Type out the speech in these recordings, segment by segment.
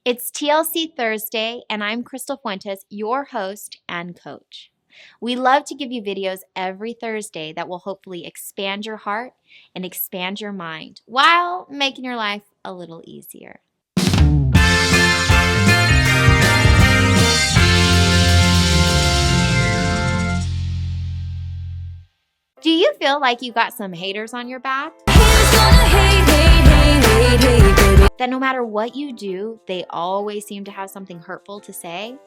It's TLC Thursday, and I'm Crystal Fuentes, your host and coach. We love to give you videos every Thursday that will hopefully expand your heart and expand your mind while making your life a little easier. Do you feel like you got some haters on your back? That no matter what you do, they always seem to have something hurtful to say?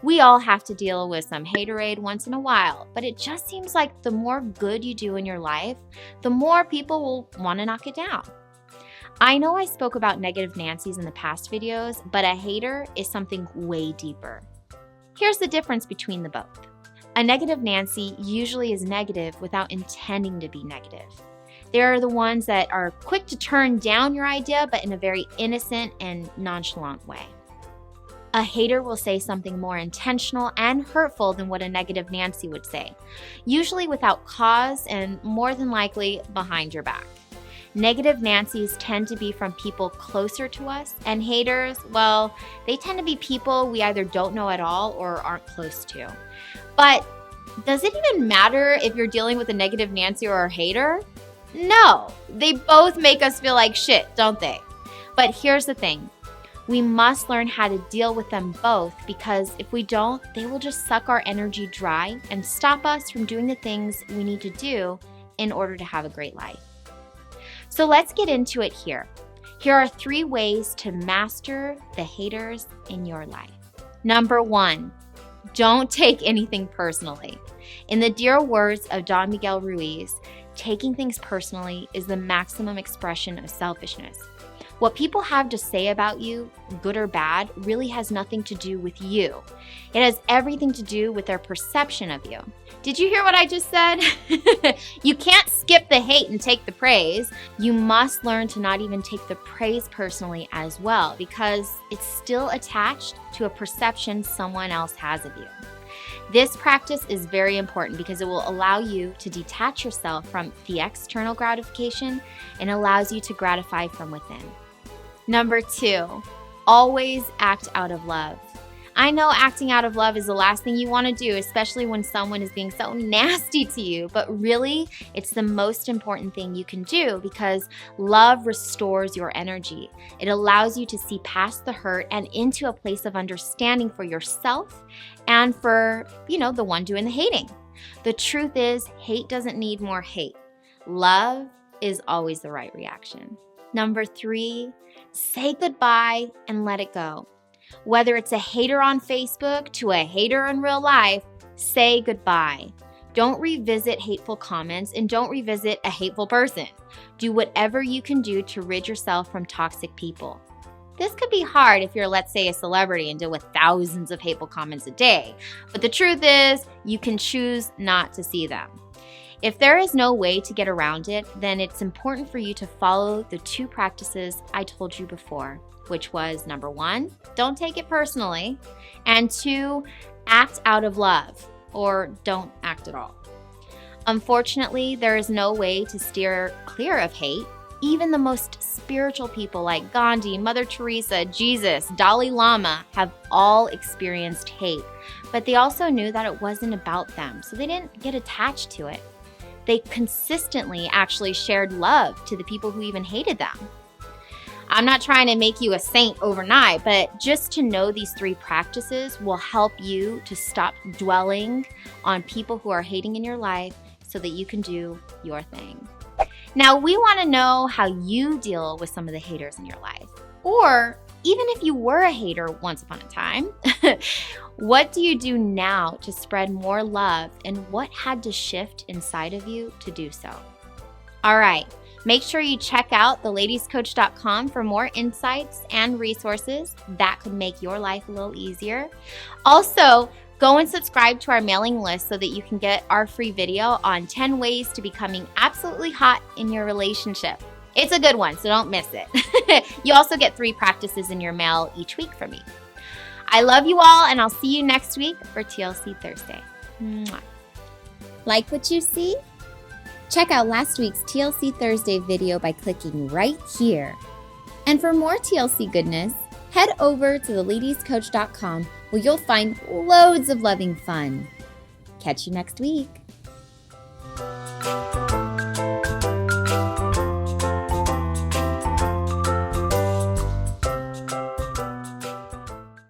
We all have to deal with some hater-ade once in a while, but it just seems like the more good you do in your life, the more people will want to knock it down. I know I spoke about negative Nancy's in the past videos, but a hater is something way deeper. Here's the difference between the both. A negative Nancy usually is negative without intending to be negative. They're the ones that are quick to turn down your idea, but in a very innocent and nonchalant way. A hater will say something more intentional and hurtful than what a negative Nancy would say, usually without cause and more than likely behind your back. Negative Nancys tend to be from people closer to us, and haters, well, they tend to be people we either don't know at all or aren't close to. But does it even matter if you're dealing with a negative Nancy or a hater? No, they both make us feel like shit, don't they? But here's the thing. We must learn how to deal with them both, because if we don't, they will just suck our energy dry and stop us from doing the things we need to do in order to have a great life. So let's get into it here. Here are 3 ways to master the haters in your life. Number 1, don't take anything personally. In the dear words of Don Miguel Ruiz, taking things personally is the maximum expression of selfishness. What people have to say about you, good or bad, really has nothing to do with you. It has everything to do with their perception of you. Did you hear what I just said? You can't skip the hate and take the praise. You must learn to not even take the praise personally as well, because it's still attached to a perception someone else has of you. This practice is very important because it will allow you to detach yourself from the external gratification and allows you to gratify from within. Number 2, always act out of love. I know acting out of love is the last thing you want to do, especially when someone is being so nasty to you, but really, it's the most important thing you can do because love restores your energy. It allows you to see past the hurt and into a place of understanding for yourself and for, the one doing the hating. The truth is, hate doesn't need more hate. Love is always the right reaction. Number 3, say goodbye and let it go. Whether it's a hater on Facebook to a hater in real life, say goodbye. Don't revisit hateful comments and don't revisit a hateful person. Do whatever you can do to rid yourself from toxic people. This could be hard if you're, let's say, a celebrity and deal with thousands of hateful comments a day. But the truth is, you can choose not to see them. If there is no way to get around it, then it's important for you to follow the 2 practices I told you before, which was number 1, don't take it personally, and 2, act out of love, or don't act at all. Unfortunately, there is no way to steer clear of hate. Even the most spiritual people like Gandhi, Mother Teresa, Jesus, Dalai Lama have all experienced hate, but they also knew that it wasn't about them, so they didn't get attached to it. They consistently actually shared love to the people who even hated them. I'm not trying to make you a saint overnight, but just to know these 3 practices will help you to stop dwelling on people who are hating in your life so that you can do your thing. Now, we want to know how you deal with some of the haters in your life. Or even if you were a hater once upon a time, what do you do now to spread more love, and what had to shift inside of you to do so? All right, make sure you check out theladiescoach.com for more insights and resources that could make your life a little easier. Also, go and subscribe to our mailing list so that you can get our free video on 10 ways to becoming absolutely hot in your relationship. It's a good one, so don't miss it. You also get 3 practices in your mail each week from me. I love you all, and I'll see you next week for TLC Thursday. Mwah. Like what you see? Check out last week's TLC Thursday video by clicking right here. And for more TLC goodness, head over to theladiescoach.com where you'll find loads of loving fun. Catch you next week.